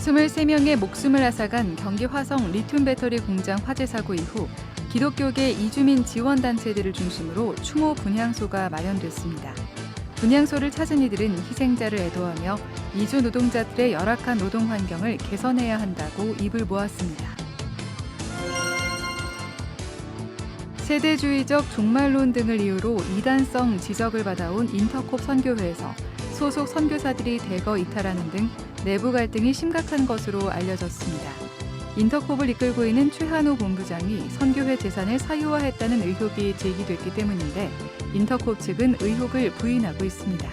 23명의 목숨을 앗아간 경기 화성 리튬 배터리 공장 화재 사고 이후 기독교계 이주민 지원단체들을 중심으로 추모 분향소가 마련됐습니다. 분향소를 찾은 이들은 희생자를 애도하며 이주 노동자들의 열악한 노동 환경을 개선해야 한다고 입을 모았습니다. 세대주의적 종말론 등을 이유로 이단성 지적을 받아온 인터콥 선교회에서 소속 선교사들이 대거 이탈하는 등 내부 갈등이 심각한 것으로 알려졌습니다. 인터콥을 이끌고 있는 최한호 본부장이 선교회 재산을 사유화했다는 의혹이 제기됐기 때문인데 인터콥 측은 의혹을 부인하고 있습니다.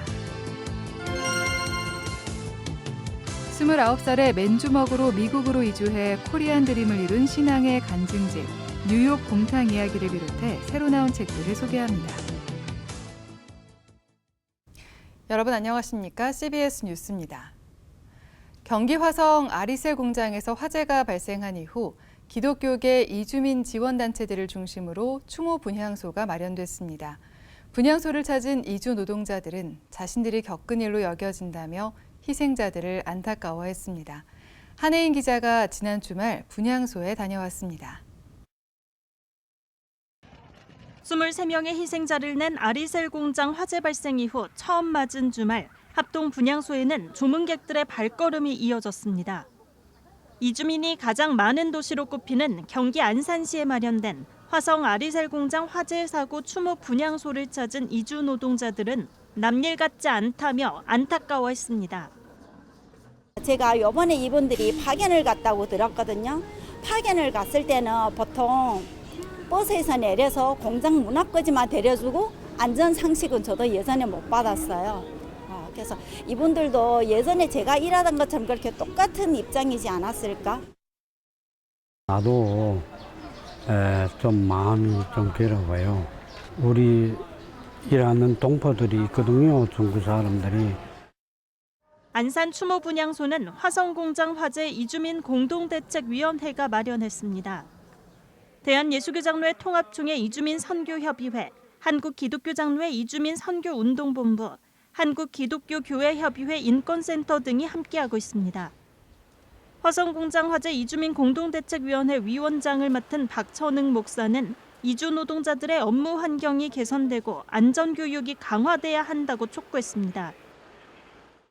29살에 맨주먹으로 미국으로 이주해 코리안 드림을 이룬 신앙의 간증집, 뉴욕 곰탕 이야기를 비롯해 새로 나온 책들을 소개합니다. 여러분 안녕하십니까? CBS 뉴스입니다. 경기 화성 아리셀 공장에서 화재가 발생한 이후 기독교계 이주민 지원단체들을 중심으로 추모 분향소가 마련됐습니다. 분향소를 찾은 이주 노동자들은 자신들이 겪은 일로 여겨진다며 희생자들을 안타까워했습니다. 한혜인 기자가 지난 주말 분향소에 다녀왔습니다. 23명의 희생자를 낸 아리셀 공장 화재 발생 이후 처음 맞은 주말, 합동 분향소에는 조문객들의 발걸음이 이어졌습니다. 이주민이 가장 많은 도시로 꼽히는 경기 안산시에 마련된 화성 아리셀 공장 화재 사고 추모 분향소를 찾은 이주 노동자들은 남일 같지 않다며 안타까워했습니다. 제가 이번에 이분들이 파견을 갔다고 들었거든요. 파견을 갔을 때는 보통 버스에서 내려서 공장 문 앞까지만 데려주고 안전 상식은 저도 예전에 못 받았어요. 그래서 이분들도 예전에 제가 일하던 것처럼 그렇게 똑같은 입장이지 않았을까? 나도 좀 마음이 좀 괴로워요. 우리 일하는 동포들이 있거든요, 중국 사람들이. 안산 추모 분향소는 화성공장 화재 이주민 공동대책위원회가 마련했습니다. 대한예수교장로회 통합총회 이주민 선교협의회, 한국기독교장로회 이주민 선교운동본부, 한국기독교교회협의회 인권센터 등이 함께하고 있습니다. 화성공장 화재 이주민 공동대책위원회 위원장을 맡은 박천흥 목사는 이주 노동자들의 업무 환경이 개선되고 안전교육이 강화돼야 한다고 촉구했습니다.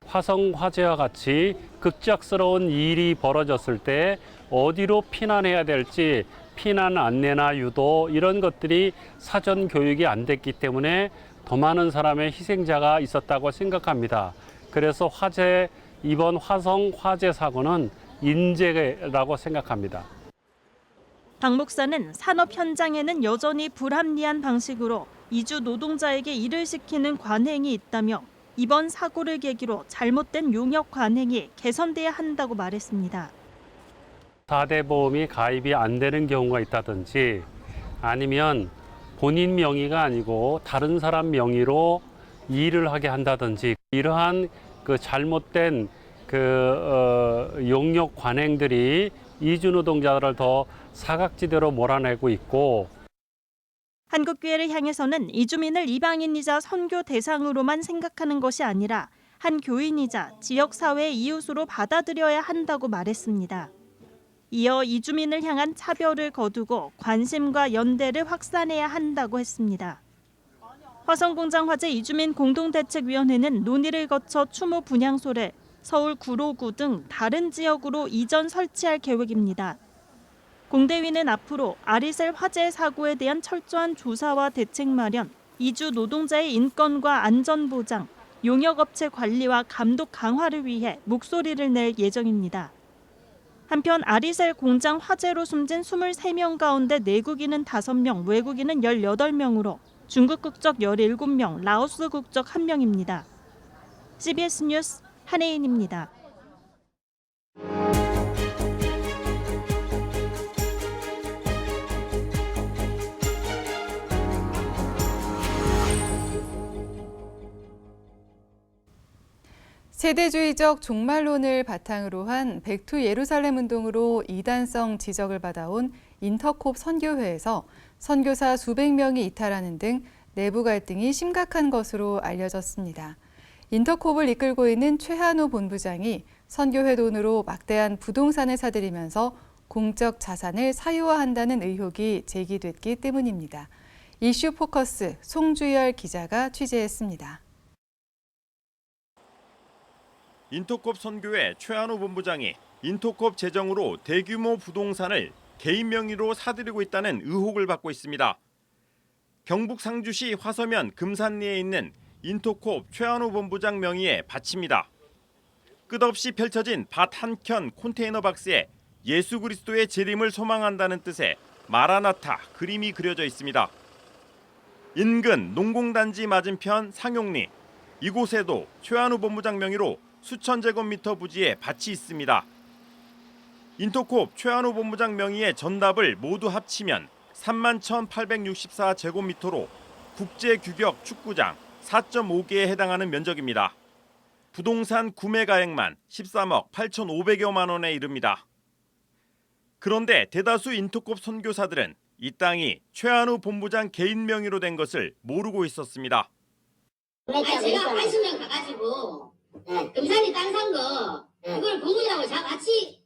화성 화재와 같이 급작스러운 일이 벌어졌을 때 어디로 피난해야 될지 피난 안내나 유도 이런 것들이 사전 교육이 안 됐기 때문에 더 많은 사람의 희생자가 있었다고 생각합니다. 그래서 이번 화성 화재 사고는 인재라고 생각합니다. 박 목사는 산업 현장에는 여전히 불합리한 방식으로 이주 노동자에게 일을 시키는 관행이 있다며 이번 사고를 계기로 잘못된 용역 관행이 개선돼야 한다고 말했습니다. 4대 보험이 가입이 안 되는 경우가 있다든지 아니면 본인 명의가 아니고 다른 사람 명의로 일을 하게 한다든지 이러한 그 잘못된 용역 관행들이 이주 노동자들을 더 사각지대로 몰아내고 있고 한국교회를 향해서는 이주민을 이방인이자 선교 대상으로만 생각하는 것이 아니라 한 교인이자 지역사회의 이웃으로 받아들여야 한다고 말했습니다. 이어 이주민을 향한 차별을 거두고 관심과 연대를 확산해야 한다고 했습니다. 화성공장 화재 이주민 공동대책위원회는 논의를 거쳐 추모 분향소를 서울 구로구 등 다른 지역으로 이전 설치할 계획입니다. 공대위는 앞으로 아리셀 화재 사고에 대한 철저한 조사와 대책 마련, 이주 노동자의 인권과 안전 보장, 용역업체 관리와 감독 강화를 위해 목소리를 낼 예정입니다. 한편 아리셀 공장 화재로 숨진 23명 가운데 내국인은 5명, 외국인은 18명으로 중국 국적 17명, 라오스 국적 1명입니다. CBS 뉴스 한혜인입니다. 세대주의적 종말론을 바탕으로 한 백투 예루살렘 운동으로 이단성 지적을 받아온 인터콥 선교회에서 선교사 수백 명이 이탈하는 등 내부 갈등이 심각한 것으로 알려졌습니다. 인터콥을 이끌고 있는 최한우 본부장이 선교회 돈으로 막대한 부동산을 사들이면서 공적 자산을 사유화한다는 의혹이 제기됐기 때문입니다. 이슈 포커스 송주열 기자가 취재했습니다. 인터콥 선교회 최한우 본부장이 인터콥 재정으로 대규모 부동산을 개인 명의로 사들이고 있다는 의혹을 받고 있습니다. 경북 상주시 화서면 금산리에 있는 인터콥 최한우 본부장 명의의 밭입니다. 끝없이 펼쳐진 밭 한 켠 컨테이너 박스에 예수 그리스도의 재림을 소망한다는 뜻의 마라나타 그림이 그려져 있습니다. 인근 농공단지 맞은편 상용리, 이곳에도 최한우 본부장 명의로 수천 제곱미터 부지에 밭이 있습니다. 인터콥 최한우 본부장 명의의 전답을 모두 합치면 31,864 제곱미터로 국제 규격 축구장 4.5개에 해당하는 면적입니다. 부동산 구매 가액만 13억 8,500여만 원에 이릅니다. 그런데 대다수 인터콥 선교사들은 이 땅이 최한우 본부장 개인 명의로 된 것을 모르고 있었습니다. 아니, 제가 80년 가가지고 금산이 땅 산 거 그걸 본부장하고 같이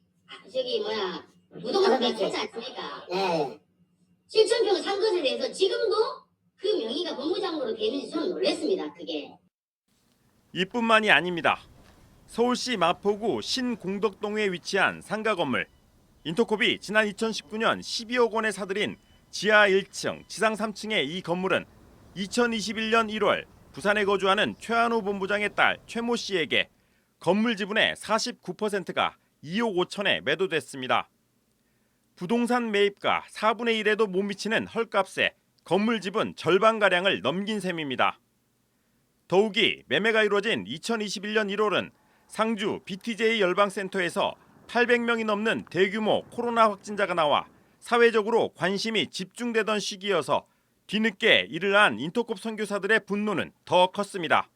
부동산 맺혔지 않습니까? 7,000평 산 것에 대해서 지금도 그 명의가 본부장으로 되는지 저는 놀랐습니다. 그게. 이뿐만이 아닙니다. 서울시 마포구 신공덕동에 위치한 상가 건물. 인터콥이 지난 2019년 12억 원에 사들인 지하 1층, 지상 3층의 이 건물은 2021년 1월 부산에 거주하는 최한우 본부장의 딸 최모 씨에게 건물 지분의 49%가 2억 5천에 매도됐습니다. 부동산 매입가 4분의 1에도 못 미치는 헐값에 건물 지분 절반가량을 넘긴 셈입니다. 더욱이 매매가 이루어진 2021년 1월은 상주 BTJ 열방센터에서 800명이 넘는 대규모 코로나 확진자가 나와 사회적으로 관심이 집중되던 시기여서 뒤늦게 이를 한 인터콥 선교사들의 분노는 더 컸습니다.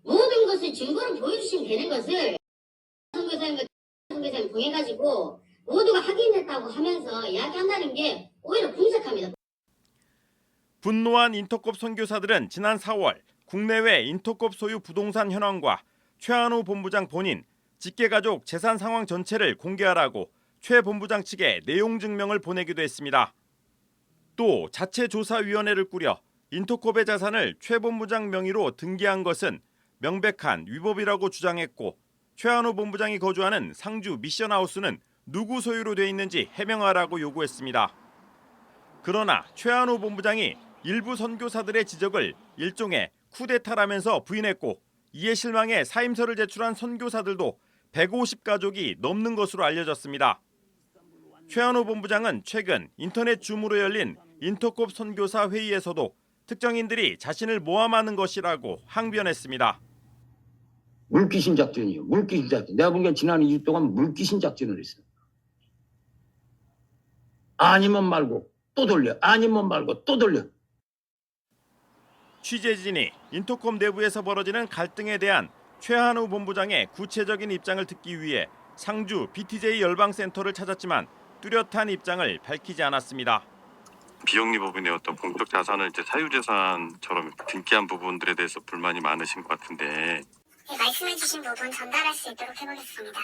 모든 것을 증거로 보여주시면 되는 것을 선교사님과 선교사님 통해가지고 모두가 확인했다고 하면서 이야기한다는 게 오히려 궁색합니다. 분노한 인터콥 선교사들은 지난 4월 국내외 인터콥 소유 부동산 현황과 최한우 본부장 본인, 직계가족 재산 상황 전체를 공개하라고 최 본부장 측에 내용 증명을 보내기도 했습니다. 또 자체조사위원회를 꾸려 인터콥의 자산을 최 본부장 명의로 등기한 것은 명백한 위법이라고 주장했고 최한우 본부장이 거주하는 상주 미션하우스는 누구 소유로 돼 있는지 해명하라고 요구했습니다. 그러나 최한우 본부장이 일부 선교사들의 지적을 일종의 쿠데타라면서 부인했고 이에 실망해 사임서를 제출한 선교사들도 150가족이 넘는 것으로 알려졌습니다. 최한우 본부장은 최근 인터넷 줌으로 열린 인터콥 선교사 회의에서도 특정인들이 자신을 모함하는 것이라고 항변했습니다. 물귀신 작전이요. 물귀신 작전. 내가 보기엔 지난 2주 동안 물귀신 작전을 했어요. 아니면 말고 또 돌려. 아니면 말고 또 돌려. 취재진이 인터콥 내부에서 벌어지는 갈등에 대한 최한우 본부장의 구체적인 입장을 듣기 위해 상주 BTJ 열방센터를 찾았지만 뚜렷한 입장을 밝히지 않았습니다. 비영리법인의 어떤 공적 자산을 이제 사유재산처럼 등기한 부분들에 대해서 불만이 많으신 것 같은데. 네, 말씀해주신 부분 전달할 수 있도록 해보겠습니다.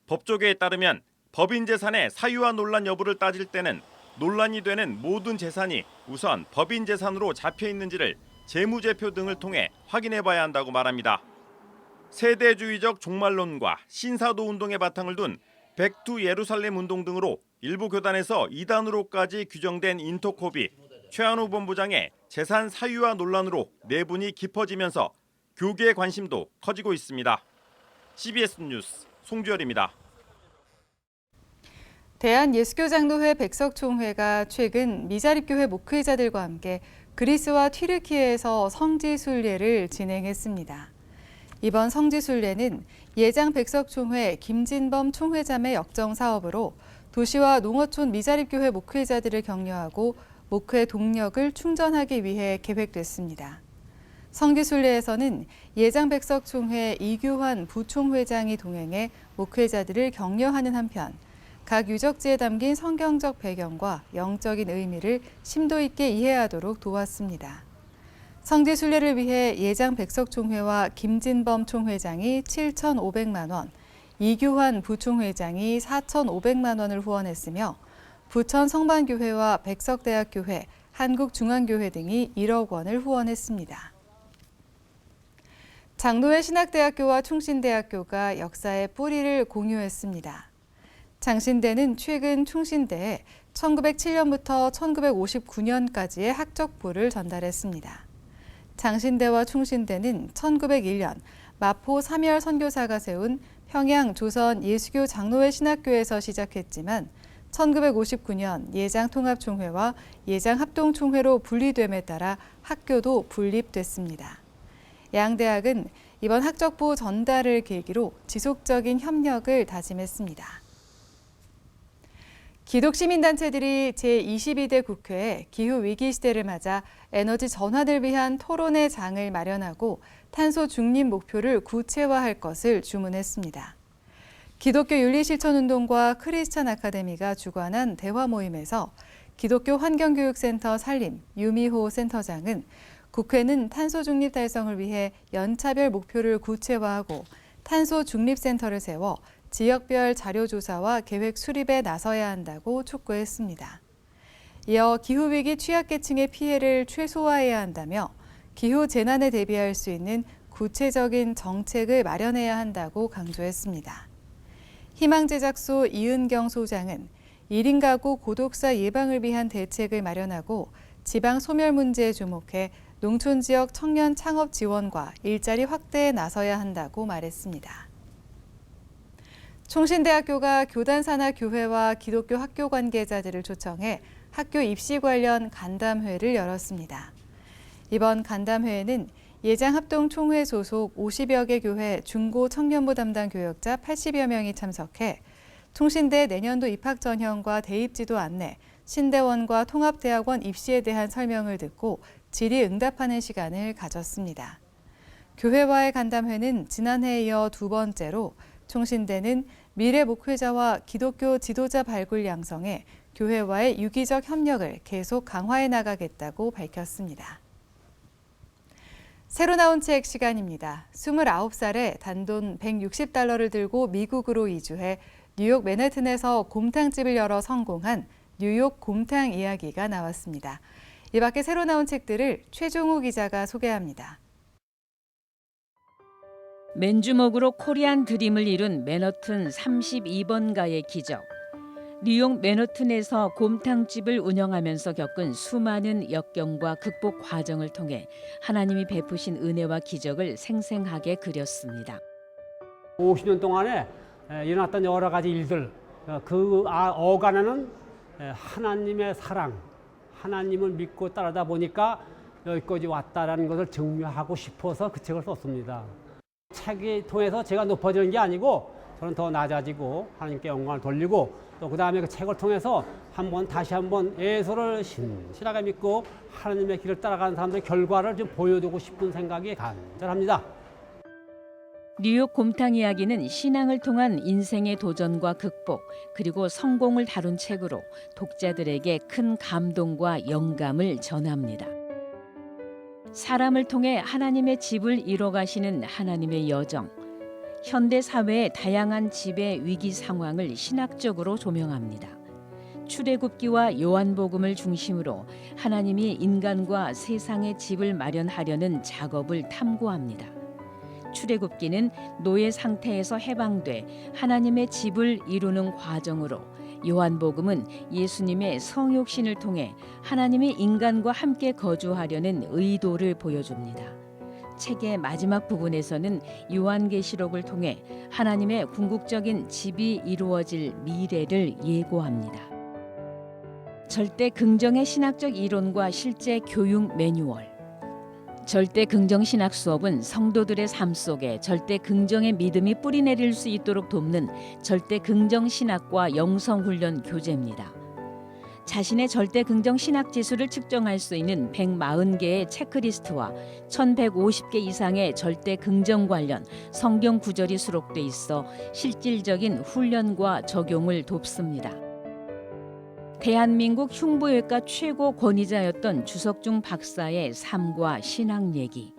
법조계에 따르면 법인 재산의 사유화 논란 여부를 따질 때는 논란이 되는 모든 재산이 우선 법인 재산으로 잡혀 있는지를 재무제표 등을 통해 확인해봐야 한다고 말합니다. 세대주의적 종말론과 신사도 운동의 바탕을 둔 백투 예루살렘 운동 등으로 일부 교단에서 이단으로까지 규정된 인터콥이 최한우 본부장의 재산 사유화 논란으로 내분이 깊어지면서 교계의 관심도 커지고 있습니다. CBS 뉴스 송주열입니다. 대한예수교장로회 백석총회가 최근 미자립교회 목회자들과 함께 그리스와 튀르키예에서 성지순례를 진행했습니다. 이번 성지순례는 예장 백석총회 김진범 총회장의 역정 사업으로 도시와 농어촌 미자립교회 목회자들을 격려하고 목회 동력을 충전하기 위해 계획됐습니다. 성지순례에서는 예장 백석총회 이규환 부총회장이 동행해 목회자들을 격려하는 한편 각 유적지에 담긴 성경적 배경과 영적인 의미를 심도 있게 이해하도록 도왔습니다. 성지 순례를 위해 예장 백석총회와 김진범 총회장이 7,500만 원, 이규환 부총회장이 4,500만 원을 후원했으며 부천 성반교회와 백석대학교회, 한국중앙교회 등이 1억 원을 후원했습니다. 장로회 신학대학교와 충신대학교가 역사의 뿌리를 공유했습니다. 장신대는 최근 충신대에 1907년부터 1959년까지의 학적부를 전달했습니다. 장신대와 충신대는 1901년 마포 삼열 선교사가 세운 평양 조선 예수교 장로회 신학교에서 시작했지만 1959년 예장통합총회와 예장합동총회로 분리됨에 따라 학교도 분립됐습니다. 양 대학은 이번 학적부 전달을 계기로 지속적인 협력을 다짐했습니다. 기독시민단체들이 제22대 국회에 기후위기 시대를 맞아 에너지 전환을 위한 토론의 장을 마련하고 탄소 중립 목표를 구체화할 것을 주문했습니다. 기독교 윤리실천운동과 크리스천 아카데미가 주관한 대화 모임에서 기독교 환경교육센터 산림 유미호 센터장은 국회는 탄소 중립 달성을 위해 연차별 목표를 구체화하고 탄소 중립센터를 세워 지역별 자료조사와 계획 수립에 나서야 한다고 촉구했습니다. 이어 기후위기 취약계층의 피해를 최소화해야 한다며 기후재난에 대비할 수 있는 구체적인 정책을 마련해야 한다고 강조했습니다. 희망제작소 이은경 소장은 1인 가구 고독사 예방을 위한 대책을 마련하고 지방 소멸 문제에 주목해 농촌 지역 청년 창업 지원과 일자리 확대에 나서야 한다고 말했습니다. 충신대학교가 교단산하교회와 기독교 학교 관계자들을 초청해 학교 입시 관련 간담회를 열었습니다. 이번 간담회에는 예장합동총회 소속 50여 개 교회 중고 청년부 담당 교역자 80여 명이 참석해 충신대 내년도 입학 전형과 대입지도 안내, 신대원과 통합대학원 입시에 대한 설명을 듣고 질의응답하는 시간을 가졌습니다. 교회와의 간담회는 지난해에 이어 두 번째로 충신대는 미래 목회자와 기독교 지도자 발굴 양성에 교회와의 유기적 협력을 계속 강화해 나가겠다고 밝혔습니다. 새로 나온 책 시간입니다. 29살에 단돈 $160를 들고 미국으로 이주해 뉴욕 맨해튼에서 곰탕집을 열어 성공한 뉴욕 곰탕 이야기가 나왔습니다. 이 밖에 새로 나온 책들을 최종우 기자가 소개합니다. 맨주먹으로 코리안 드림을 이룬 맨허튼 32번가의 기적. 뉴욕 맨허튼에서 곰탕집을 운영하면서 겪은 수많은 역경과 극복 과정을 통해 하나님이 베푸신 은혜와 기적을 생생하게 그렸습니다. 50년 동안에 일어났던 여러 가지 일들, 그 어간에는 하나님의 사랑, 하나님을 믿고 따르다 보니까 여기까지 왔다라는 것을 증명하고 싶어서 그 책을 썼습니다. 책이 통해서 제가 높아지는 게 아니고 저는 더 낮아지고 하나님께 영광을 돌리고 또 그 다음에 그 책을 통해서 다시 한번 예수를 신실하게 믿고 하나님의 길을 따라가는 사람들의 결과를 좀 보여주고 싶은 생각이 간절합니다. 뉴욕 곰탕 이야기는 신앙을 통한 인생의 도전과 극복 그리고 성공을 다룬 책으로 독자들에게 큰 감동과 영감을 전합니다. 사람을 통해 하나님의 집을 이뤄가시는 하나님의 여정, 현대 사회의 다양한 집의 위기 상황을 신학적으로 조명합니다. 출애굽기와 요한복음을 중심으로 하나님이 인간과 세상의 집을 마련하려는 작업을 탐구합니다. 출애굽기는 노예 상태에서 해방돼 하나님의 집을 이루는 과정으로, 요한복음은 예수님의 성육신을 통해 하나님이 인간과 함께 거주하려는 의도를 보여줍니다. 책의 마지막 부분에서는 요한계시록을 통해 하나님의 궁극적인 집이 이루어질 미래를 예고합니다. 절대 긍정의 신학적 이론과 실제 교육 매뉴얼. 절대 긍정 신학 수업은 성도들의 삶 속에 절대 긍정의 믿음이 뿌리내릴 수 있도록 돕는 절대 긍정 신학과 영성 훈련 교재입니다. 자신의 절대 긍정 신학 지수를 측정할 수 있는 140개의 체크리스트와 1150개 이상의 절대 긍정 관련 성경 구절이 수록돼 있어 실질적인 훈련과 적용을 돕습니다. 대한민국 흉부외과 최고 권위자였던 주석중 박사의 삶과 신앙 얘기.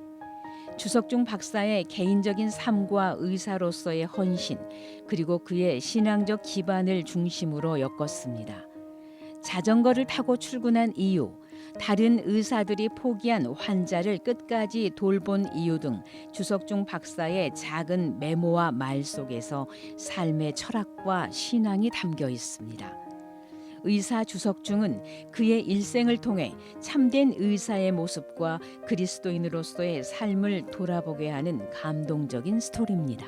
주석중 박사의 개인적인 삶과 의사로서의 헌신, 그리고 그의 신앙적 기반을 중심으로 엮었습니다. 자전거를 타고 출근한 이유, 다른 의사들이 포기한 환자를 끝까지 돌본 이유 등 주석중 박사의 작은 메모와 말 속에서 삶의 철학과 신앙이 담겨 있습니다. 의사 주석중은 그의 일생을 통해 참된 의사의 모습과 그리스도인으로서의 삶을 돌아보게 하는 감동적인 스토리입니다.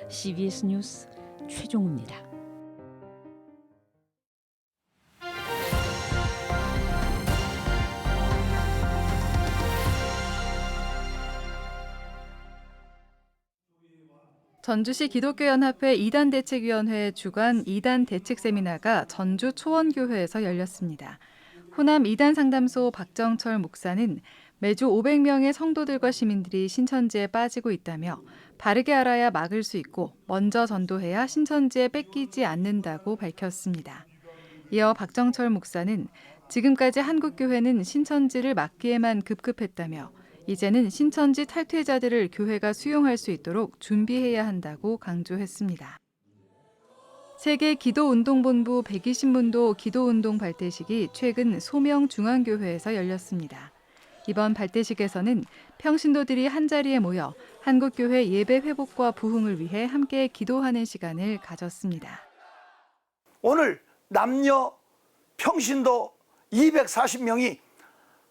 CBS 뉴스 최종우입니다. 전주시 기독교연합회 이단대책위원회 주관 이단대책세미나가 전주 초원교회에서 열렸습니다. 호남 이단상담소 박정철 목사는 매주 500명의 성도들과 시민들이 신천지에 빠지고 있다며 바르게 알아야 막을 수 있고 먼저 전도해야 신천지에 뺏기지 않는다고 밝혔습니다. 이어 박정철 목사는 지금까지 한국교회는 신천지를 막기에만 급급했다며 이제는 신천지 탈퇴자들을 교회가 수용할 수 있도록 준비해야 한다고 강조했습니다. 세계 기도운동본부 120문도 기도운동 발대식이 최근 소명중앙교회에서 열렸습니다. 이번 발대식에서는 평신도들이 한자리에 모여 한국교회 예배 회복과 부흥을 위해 함께 기도하는 시간을 가졌습니다. 오늘 남녀 평신도 240명이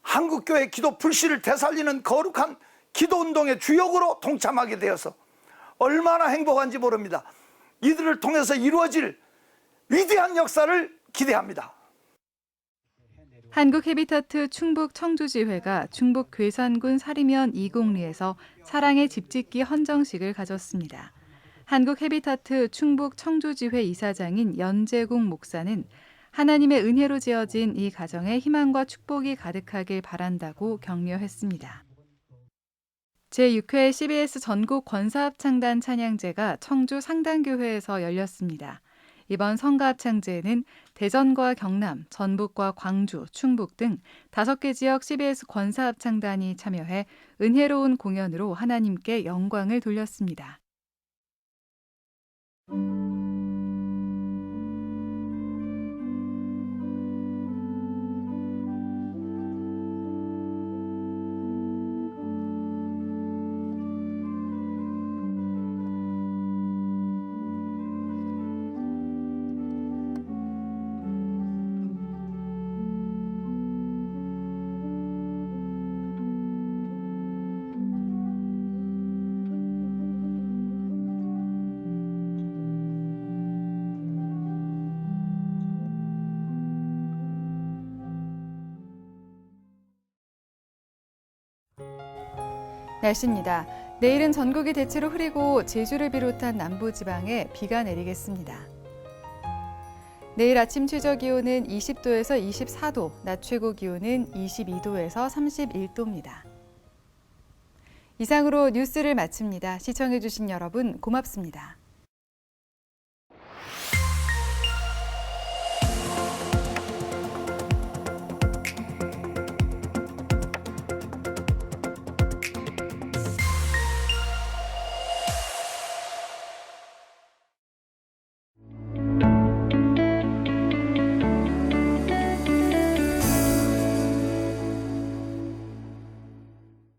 한국교회 기도 불씨를 되살리는 거룩한 기도운동의 주역으로 동참하게 되어서 얼마나 행복한지 모릅니다. 이들을 통해서 이루어질 위대한 역사를 기대합니다. 한국헤비타트 충북 청주지회가 충북 괴산군 사리면 이곡리에서 사랑의 집짓기 헌정식을 가졌습니다. 한국헤비타트 충북 청주지회 이사장인 연재국 목사는 하나님의 은혜로 지어진 이 가정에 희망과 축복이 가득하길 바란다고 격려했습니다. 제6회 CBS 전국 권사합창단 찬양제가 청주 상단교회에서 열렸습니다. 이번 성가합창제에는 대전과 경남, 전북과 광주, 충북 등 5개 지역 CBS 권사합창단이 참여해 은혜로운 공연으로 하나님께 영광을 돌렸습니다. 날씨입니다. 내일은 전국이 대체로 흐리고 제주를 비롯한 남부지방에 비가 내리겠습니다. 내일 아침 최저기온은 20도에서 24도, 낮 최고 기온은 22도에서 31도입니다. 이상으로 뉴스를 마칩니다. 시청해주신 여러분 고맙습니다.